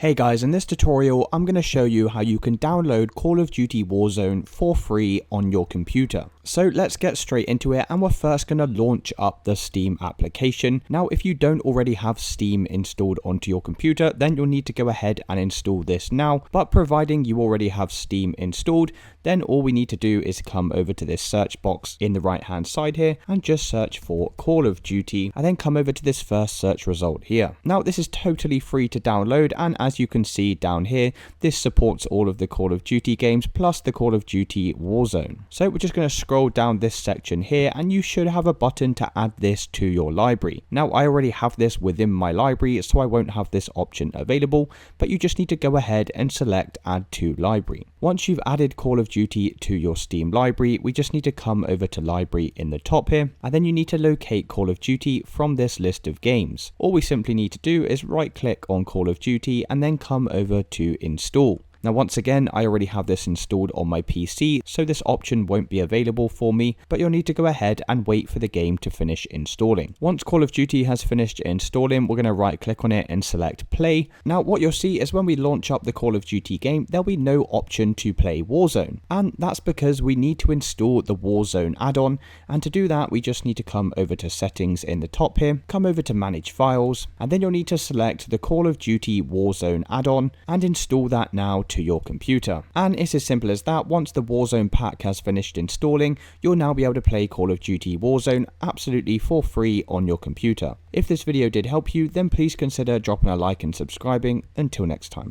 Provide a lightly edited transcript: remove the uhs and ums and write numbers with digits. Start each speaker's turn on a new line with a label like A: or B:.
A: Hey guys, in this tutorial I'm going to show you how you can download Call of Duty Warzone for free on your computer. So let's get straight into it, and we're first going to launch up the Steam application. Now if you don't already have Steam installed onto your computer, then you'll need to go ahead and install this now, but providing you already have Steam installed, then all we need to do is come over to this search box in the right hand side here and just search for Call of Duty, and then come over to this first search result here. Now this is totally free to download, and as you can see down here, this supports all of the Call of Duty games plus the Call of Duty Warzone. So we're just going to scroll down this section here, and you should have a button to add this to your library. Now I already have this within my library, so I won't have this option available, but you just need to go ahead and select Add to Library. Once you've added Call of Duty to your Steam library, we just need to come over to Library in the top here, and then you need to locate Call of Duty from this list of games. All we simply need to do is right click on Call of Duty and then come over to Install. Now once again, I already have this installed on my PC, so this option won't be available for me, but you'll need to go ahead and wait for the game to finish installing. Once Call of Duty has finished installing, we're going to right click on it and select play. Now what you'll see is when we launch up the Call of Duty game, there'll be no option to play Warzone, and that's because we need to install the Warzone add-on, and to do that we just need to come over to settings in the top here, come over to manage files, and then you'll need to select the Call of Duty Warzone add-on and install that now to your computer. And it's as simple as that. Once the Warzone pack has finished installing, you'll now be able to play Call of Duty Warzone absolutely for free on your computer. If this video did help you, then please consider dropping a like and subscribing. Until next time.